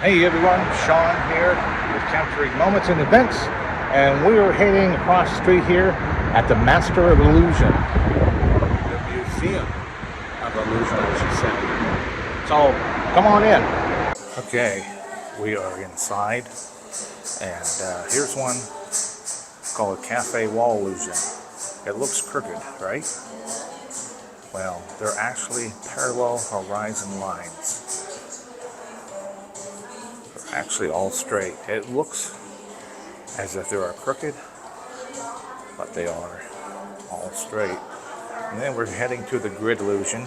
Hey everyone, Sean here with Capturing Moments and Events, and we are heading across the street here at the Master of Illusion, the Museum of Illusion, I should say. So, come on in. Okay, we are inside, and here's one called Cafe Wall Illusion. It looks crooked, right? Well, they're actually parallel horizon lines. Actually all straight. It looks as if they are crooked, but they are all straight. And then we're heading to the grid illusion.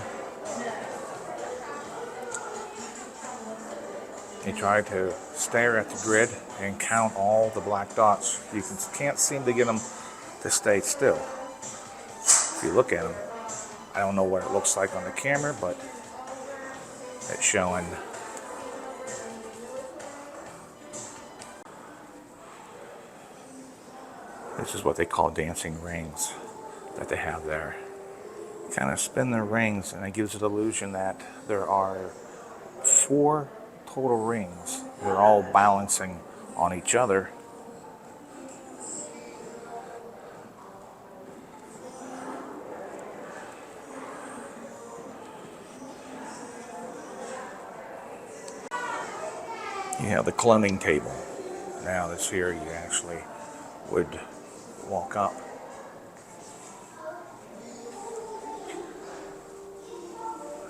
You try to stare at the grid and count all the black dots. You can't seem to get them to stay still. If you look at them, I don't know what it looks like on the camera, but it's showing. This is what they call dancing rings that they have there. Kind of spin their rings, and it gives it the illusion that there are 4 total rings. They're all balancing on each other. You have the cloning table. Now this here, you actually would walk up.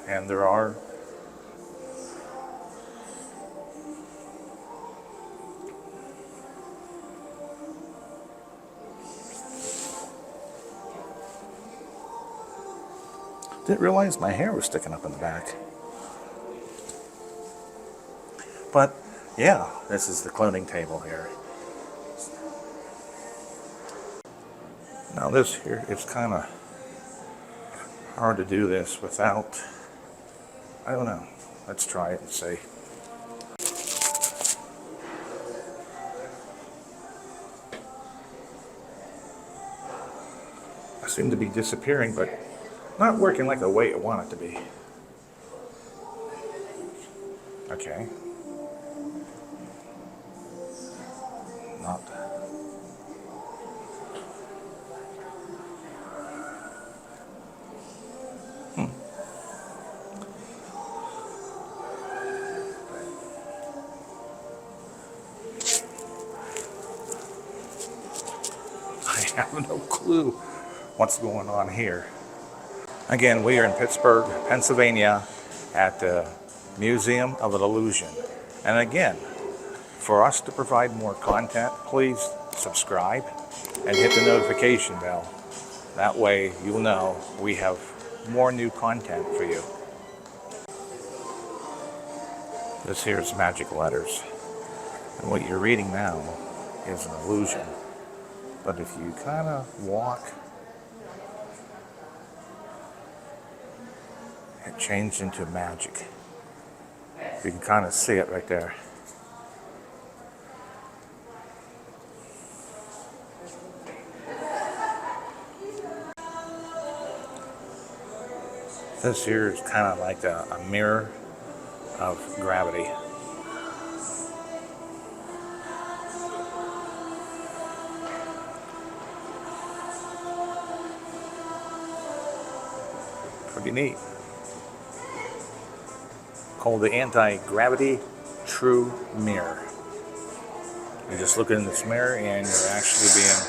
And there are didn't realize my hair was sticking up in the back. But yeah, this is the cloning table here. Now this here, it's kind of hard to do this without, I don't know. Let's try it and see. I seem to be disappearing, but not working like the way I want it to be. Okay. Not. I have no clue what's going on here. Again, we are in Pittsburgh, Pennsylvania at the Museum of Illusion. And again, for us to provide more content, please subscribe and hit the notification bell. That way you'll know we have more new content for you. This here is magic letters. And what you're reading now is an illusion. But if you kind of walk, it changed into magic. You can kind of see it right there. This here is kind of like a mirror of gravity. Pretty neat. Called the anti-gravity true mirror. You just look in this mirror and you're actually being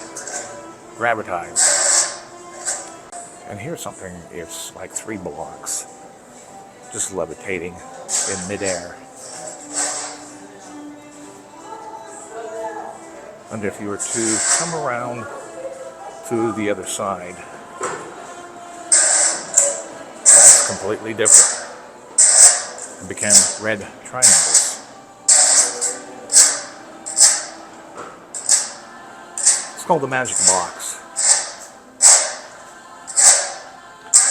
gravitized. And here's something, it's like 3 blocks, just levitating in midair. And if you were to come around to the other side, it's completely different. It became red triangles. It's called the magic box.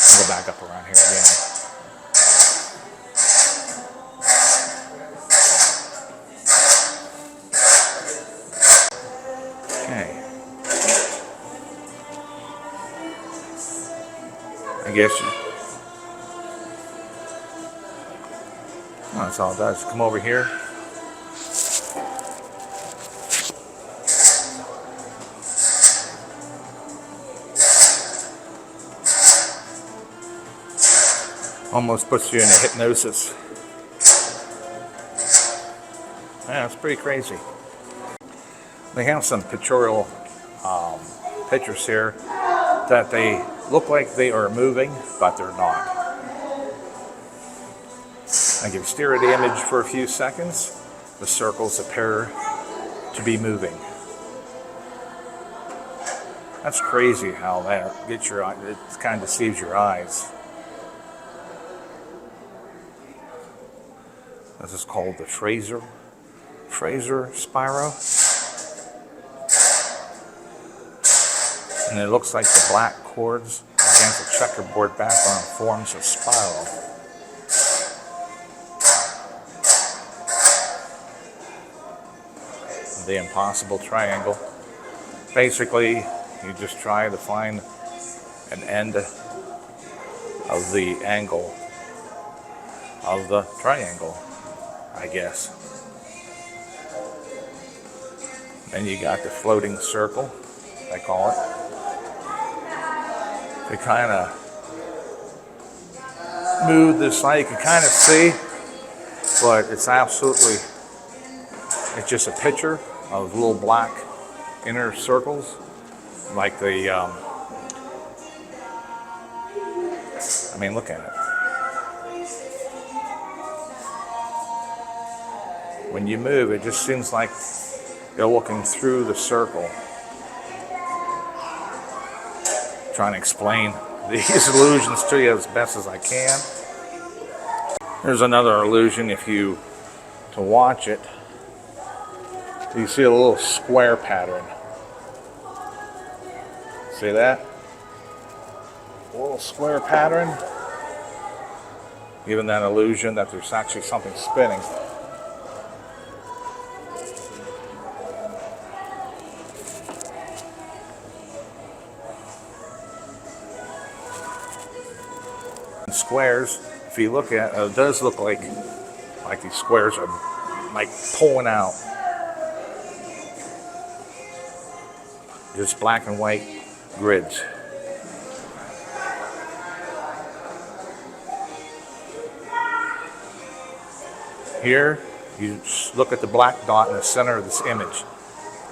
I'll go back up around here again. Okay. I guess that's all it does. Come over here. Almost puts you into hypnosis. Yeah, it's pretty crazy. They have some pictorial pictures here that they look like they are moving, but they're not. I can stare at the image for a few seconds. The circles appear to be moving. That's crazy how that gets your eye. It kind of deceives your eyes. This is called the Fraser spiral. And it looks like the black chords against a checkerboard background forms a spiral. The impossible triangle. Basically, you just try to find an end of the angle of the triangle, I guess. Then you got the floating circle, I call it. To kind of move this light, you can kind of see, but it's just a picture of little black inner circles, like the, I mean, look at it. When you move, it just seems like you're looking through the circle. Trying to explain these illusions to you as best as I can. Here's another illusion to watch it. You see a little square pattern. See that? A little square pattern. Giving that illusion that there's actually something spinning. Squares, if you look at it, it does look like these squares are like pulling out. Just black and white grids. Here, you just look at the black dot in the center of this image.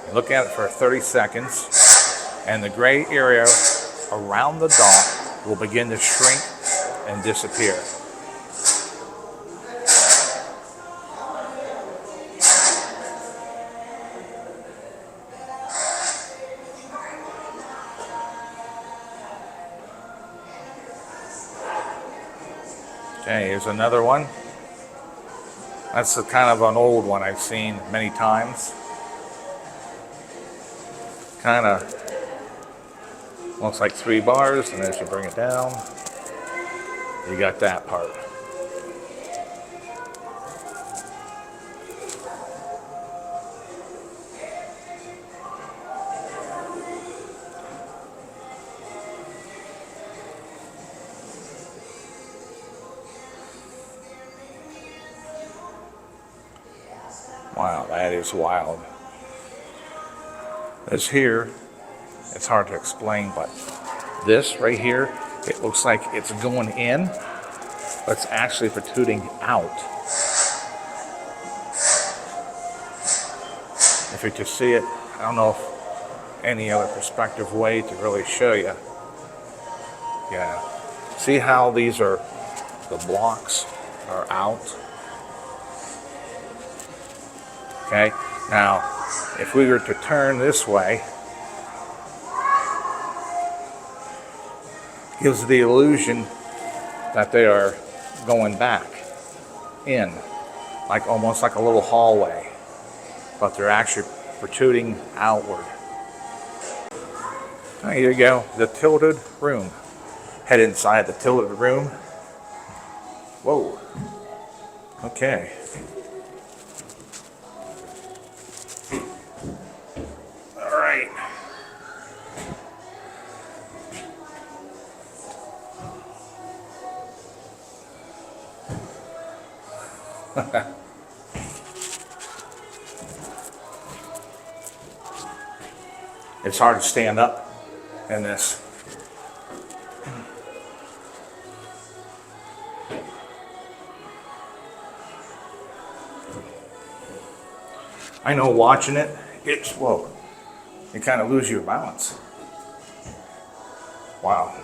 You look at it for 30 seconds, and the gray area around the dot will begin to shrink and disappear. Okay, here's another one. That's a kind of an old one I've seen many times. Kind of looks like 3 bars, and as you bring it down, you got that part. Wow, that is wild. This here, it's hard to explain, but this right here, it looks like it's going in, but it's actually protruding out. If you can see it, I don't know if any other perspective way to really show you. Yeah. See how these are, the blocks are out? Okay, now if we were to turn this way, gives the illusion that they are going back in, like almost like a little hallway, but they're actually protruding outward. There you go, the tilted room. Head inside the tilted room. Whoa. Okay. All right. It's hard to stand up in this. I know watching it, whoa, you kind of lose your balance. Wow.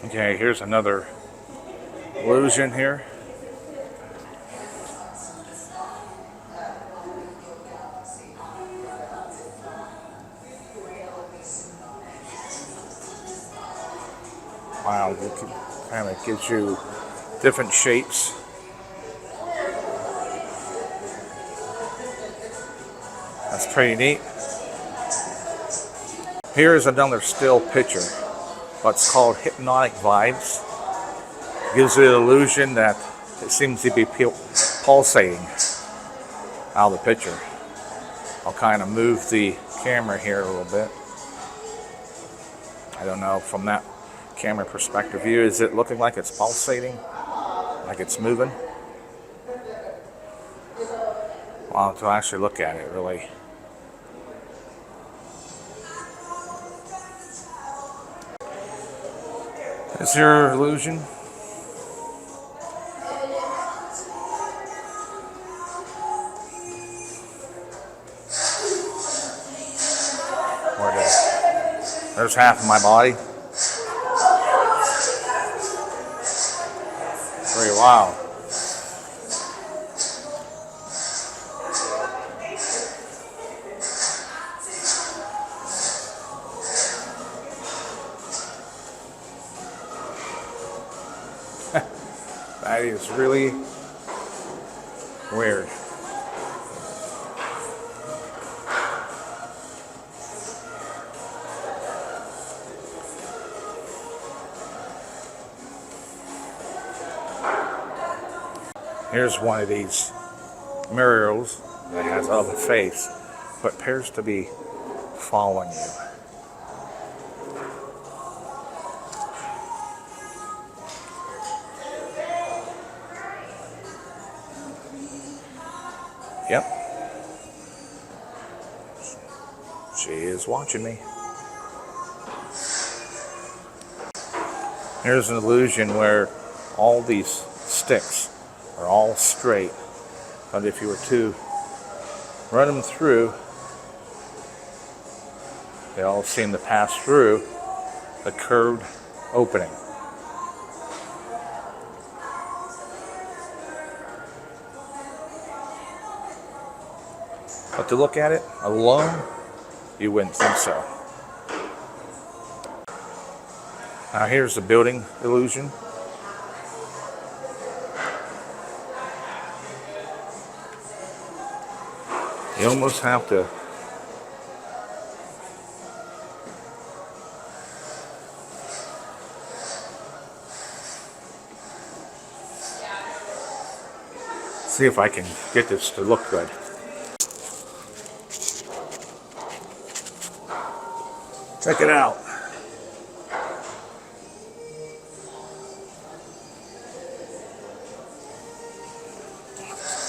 Okay, here's another illusion here. Wow, it kind of gives you different shapes. That's pretty neat. Here is another still picture. What's called hypnotic vibes. Gives you the illusion that it seems to be pulsating out of the picture. I'll kind of move the camera here a little bit. I don't know, from that camera perspective view, is it looking like it's pulsating? Like it's moving? Well, to actually look at it, really. Is your illusion? There's half of my body. Pretty wild. That is really weird. Here's one of these murals that has other face, but appears to be following you. Yep. She is watching me. Here's an illusion where all these sticks are all straight, but if you were to run them through, they all seem to pass through the curved opening. But to look at it alone, you wouldn't think so. Now here's the building illusion. You almost have to see if I can get this to look good. Check it out.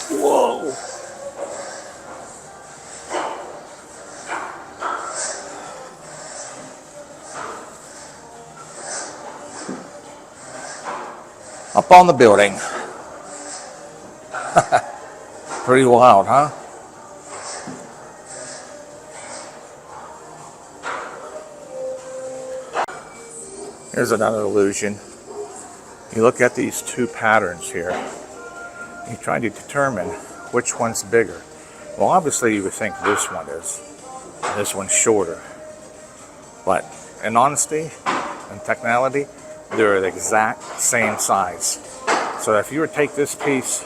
Whoa! Up on the building. Pretty wild, huh? Here's another illusion. You look at these two patterns here. You try to determine which one's bigger. Well, obviously you would think this one is. This one's shorter. But in honesty and technicality, they're the exact same size. So if you were to take this piece,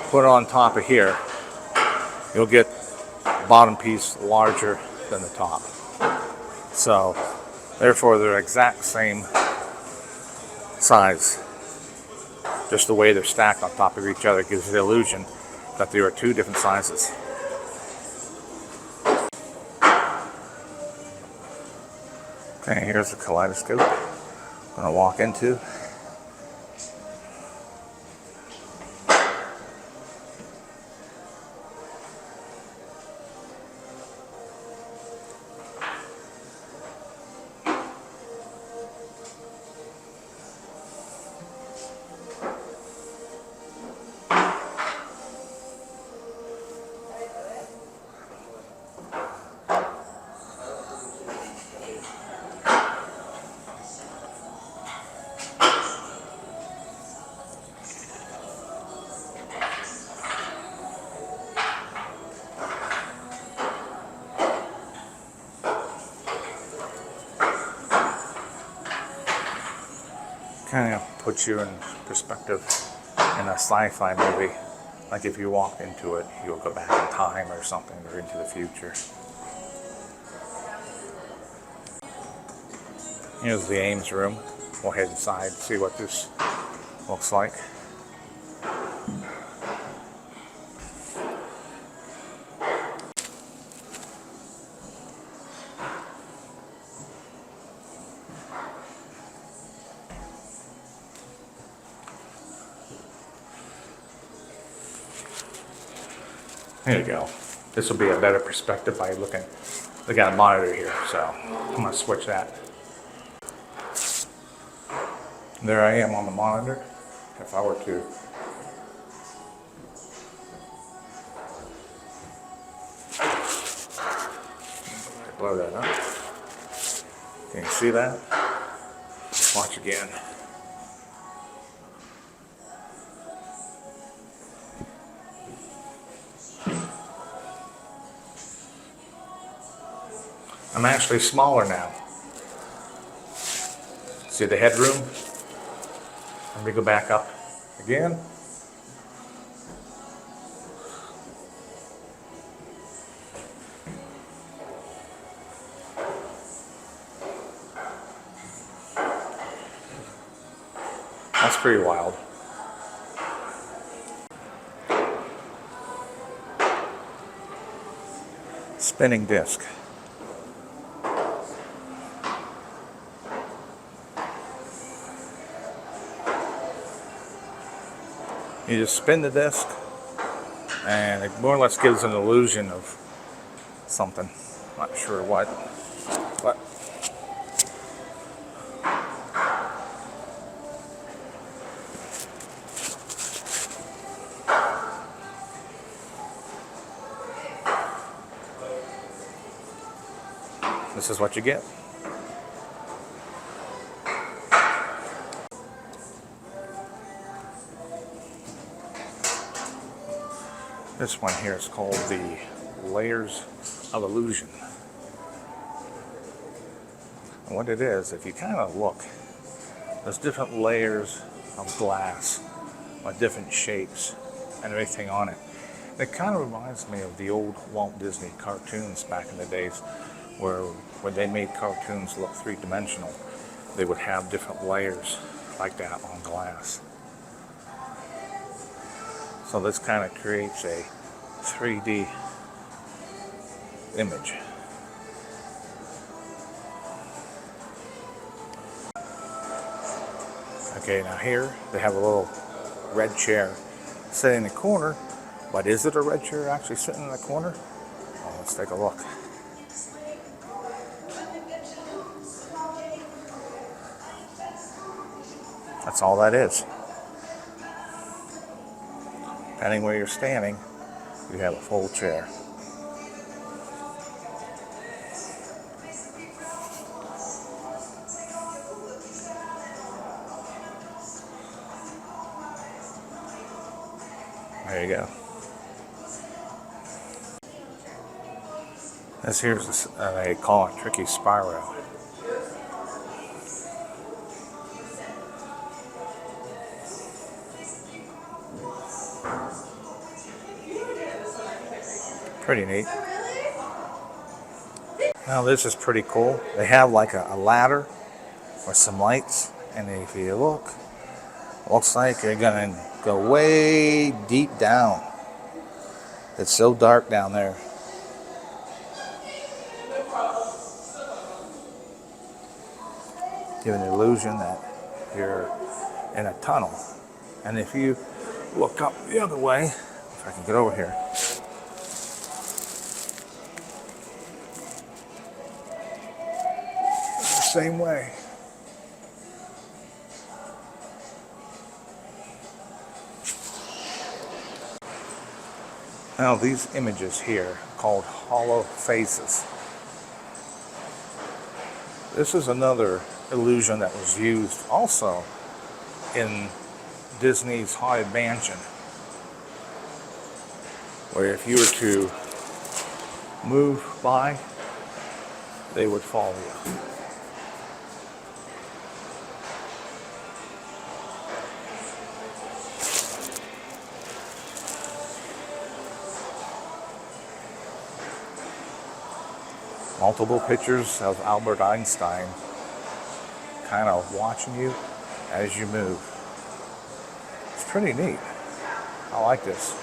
put it on top of here, you'll get the bottom piece larger than the top. So therefore they're exact same size. Just the way they're stacked on top of each other gives the illusion that they are two different sizes. Okay, here's the kaleidoscope I'm going to walk into. kind of puts you in perspective in a sci-fi movie. Like if you walked into it, you'll go back in time or something, or into the future. Here's the Ames room. We'll head inside and see what this looks like. There you go. This will be a better perspective by looking at a monitor here. So I'm going to switch that. There I am on the monitor. If I were to blow that up, can you see that? Watch again. I'm actually smaller now. See the headroom? Let me go back up again. That's pretty wild. Spinning disc. You just spin the disc, and it more or less gives an illusion of something. Not sure what, but this is what you get. This one here is called the Layers of Illusion. And what it is, if you kind of look, there's different layers of glass with different shapes and everything on it. It kind of reminds me of the old Walt Disney cartoons back in the days where when they made cartoons look three-dimensional, they would have different layers like that on glass. So this kind of creates a 3D image. Okay, now here they have a little red chair sitting in the corner, but is it a red chair actually sitting in the corner? Well, let's take a look. That's all that is. Depending where you're standing, you have a full chair. There you go. This here's they call it tricky spiral. Pretty neat. Now this is pretty cool. They have like a ladder with some lights, and if you look, it looks like you're gonna go way deep down. It's so dark down there. Give an illusion that you're in a tunnel. And if you look up the other way, if I can get over here, same way. Now these images here called hollow faces. This is another illusion that was used also in Disney's Haunted Mansion, where if you were to move by, they would follow you. Multiple pictures of Albert Einstein kind of watching you as you move. It's pretty neat. I like this.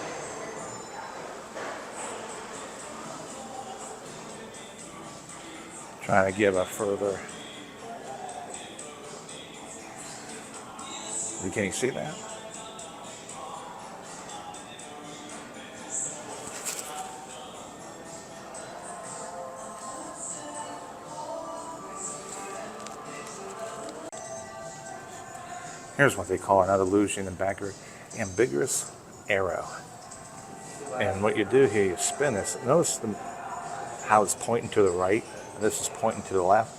Trying to give a further. Can you see that? Here's what they call another illusion in backer, ambiguous arrow. And what you do here, you spin this. Notice how it's pointing to the right, and this is pointing to the left.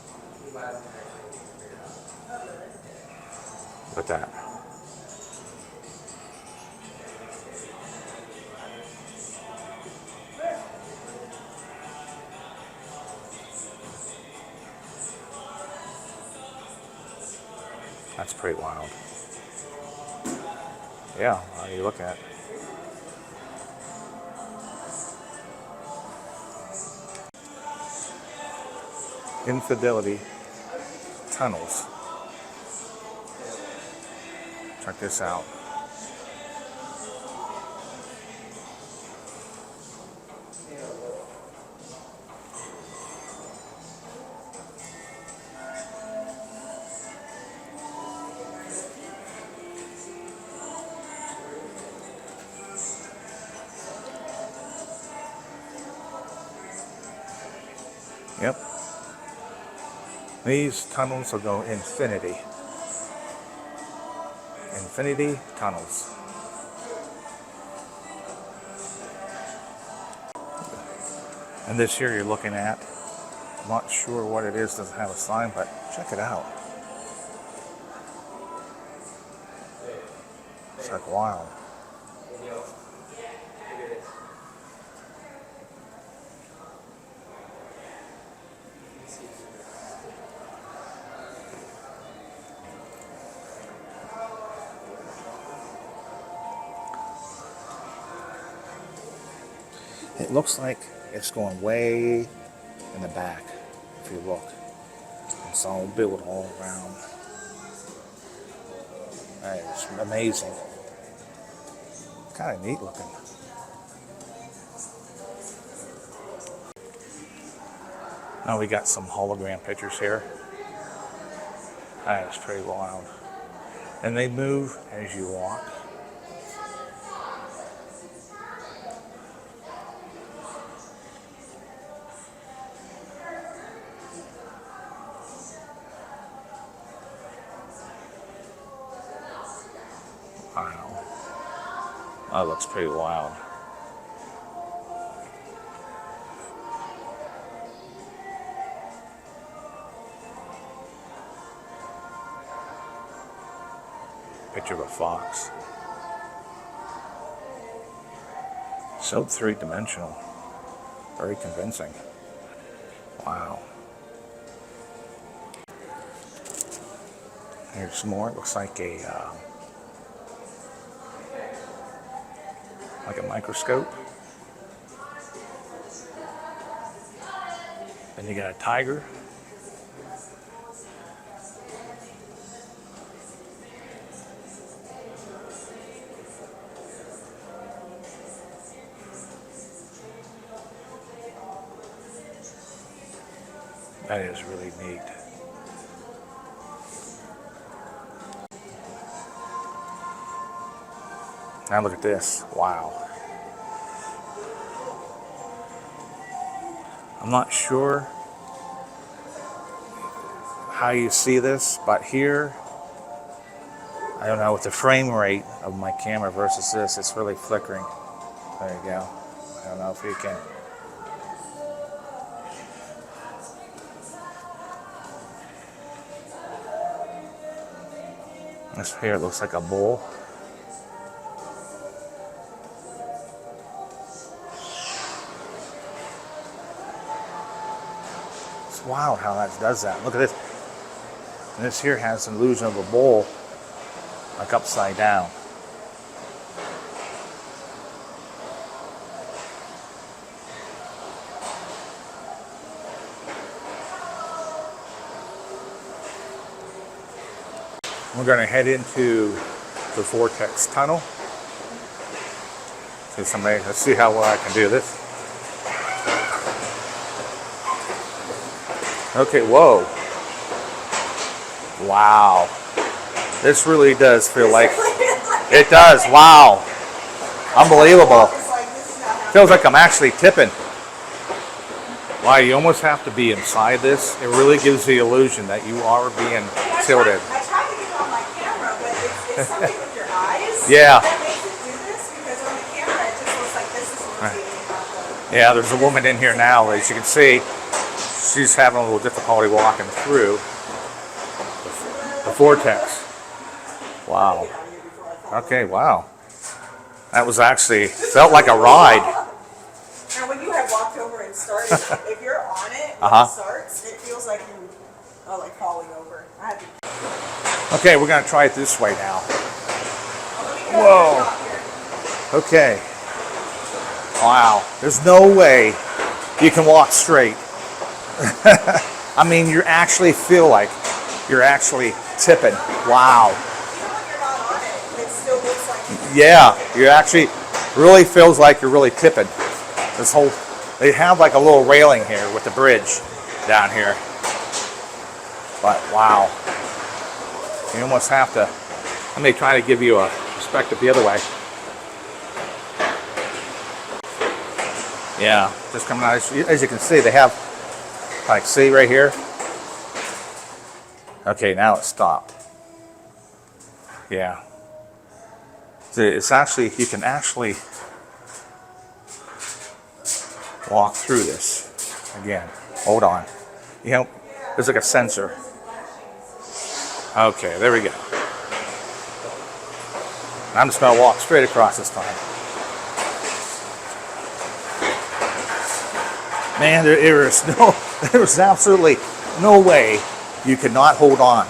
Look at that. That's pretty wild. Yeah, how are you looking at? Infidelity tunnels. Check this out. Yep. These tunnels will go infinity. Infinity tunnels. And this here you're looking at, I'm not sure what it is, doesn't have a sign, but check it out. It's like wild. It looks like it's going way in the back, if you look. It's all built all around. It's amazing. Kind of neat looking. Now we got some hologram pictures here. That is pretty wild. And they move as you walk. Wow. That looks pretty wild. Picture of a fox. So three-dimensional. Very convincing. Wow. Here's some more. It looks like a microscope. Then you got a tiger. That is really neat. Now look at this. Wow. I'm not sure how you see this, but here, I don't know, with the frame rate of my camera versus this, it's really flickering. There you go. I don't know if you can. This here looks like a bull. It's wild how that does that. Look at this. And this here has an illusion of a bull, like upside down. We're going to head into the vortex tunnel. See somebody. Let's see how well I can do this. Okay, whoa. Wow. This really does feel like, it does, wow. Unbelievable. Feels like I'm actually tipping. Wow, you almost have to be inside this. It really gives the illusion that you are being tilted. I tried to get it on my camera, but it's something with your eyes. Yeah. That makes it do this, because on the camera it just looks like this is rotating. Yeah, there's a woman in here now, as you can see. She's having a little difficulty walking through the vortex. Wow. Okay, wow. That was actually, felt like a ride. And when you have walked over and started, if you're on it when it starts, it feels like you are like falling over. Okay, we're going to try it this way now. Whoa. Okay. Wow. There's no way you can walk straight. I mean, you actually feel like you're actually tipping. Wow. Even when you're not on it, it still looks like Yeah, you actually really feels like you're really tipping. This whole, they have like a little railing here with the bridge down here. But wow. You almost have to, let me try to give you a perspective the other way. Yeah, just coming out, as you can see, they have, like, see right here? Okay, now it stopped. Yeah. See, it's actually, you can actually walk through this. Again, hold on. You know, there's like a sensor. Okay, there we go. I'm just going to walk straight across this time. Man, there's absolutely no way you could not hold on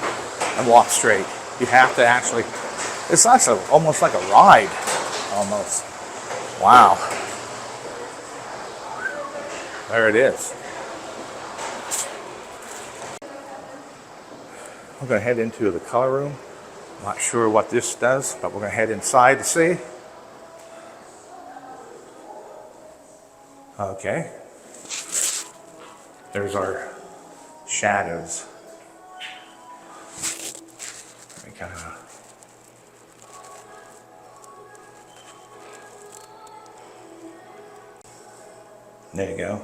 and walk straight. You have to actually, it's actually almost like a ride, almost. Wow. There it is. We're going to head into the color room. Not sure what this does, but we're going to head inside to see. Okay. There's our shadows. Let me kind of... There you go.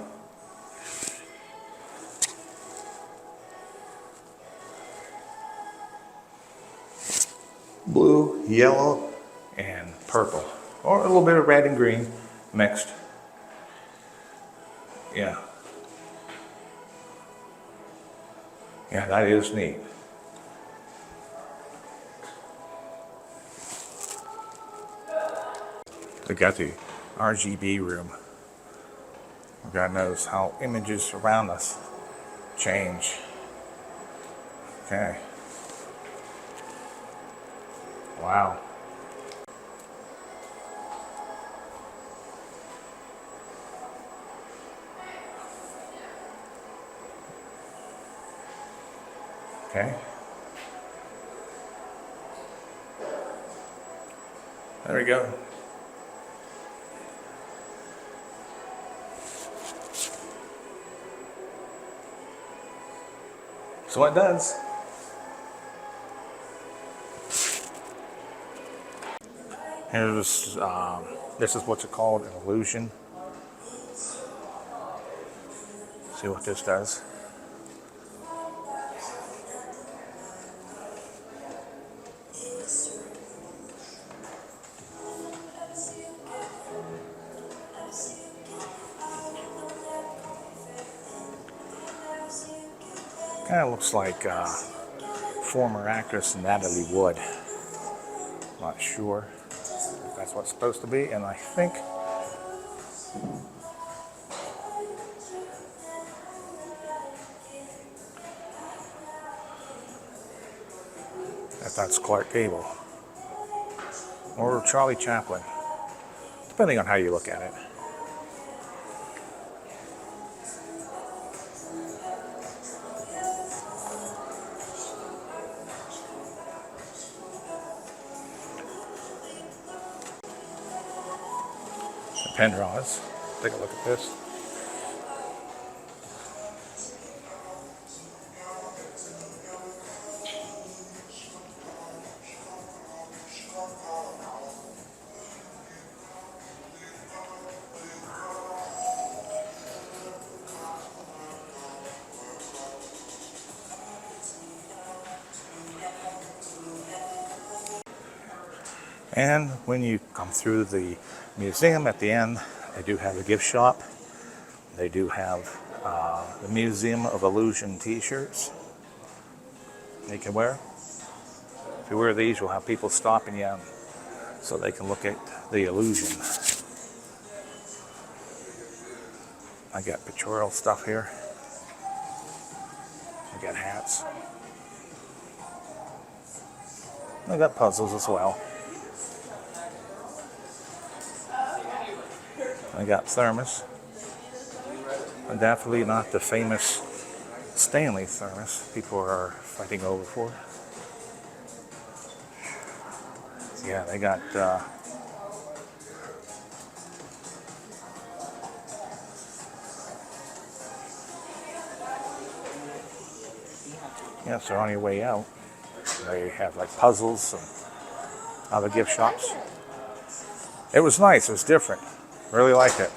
Blue, yellow, and purple. Or a little bit of red and green mixed. Yeah. Yeah, that is neat. We got the RGB room. God knows how images around us change. Okay. Wow. Okay. There we go. So it does. Here's, this is what's called an illusion. See what this does. Kind of looks like former actress Natalie Wood. Not sure if that's what it's supposed to be, and I think that's Clark Gable or Charlie Chaplin, depending on how you look at it. pen draws. Take a look at this. And when you come through the museum at the end, they do have a gift shop. They do have the Museum of Illusion t-shirts you can wear. If you wear these, you'll have people stopping you so they can look at the illusion. I got pictorial stuff here. I got hats. I got puzzles as well. I got thermos. Definitely not the famous Stanley thermos people are fighting over for. Yeah, they got yeah, so on your way out, they have like puzzles and other gift shops. It was nice. It was different. Really liked it.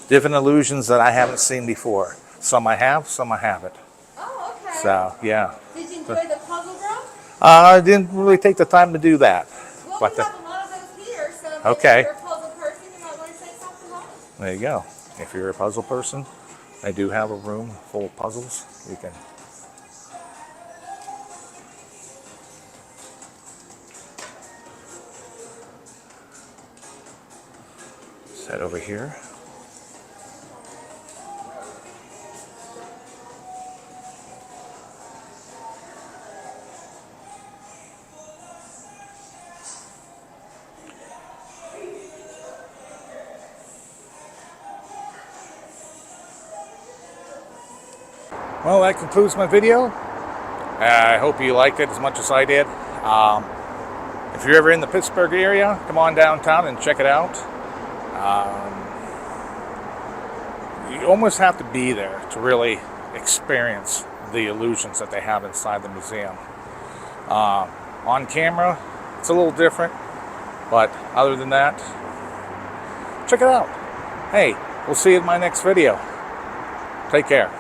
Different illusions that I haven't seen before. Some I have, some I haven't. Oh, okay. So, yeah. Did you enjoy the puzzle drum? I didn't really take the time to do that. Well, but we have a lot of those here, so maybe okay. if you're a puzzle person, you might want to say something else. There you go. If you're a puzzle person, they do have a room full of puzzles. You can head over here. Well, that concludes my video. I hope you liked it as much as I did. If you're ever in the Pittsburgh area, come on downtown and check it out. You almost have to be there to really experience the illusions that they have inside the museum. On camera, it's a little different, but other than that, check it out. Hey, we'll see you in my next video. Take care.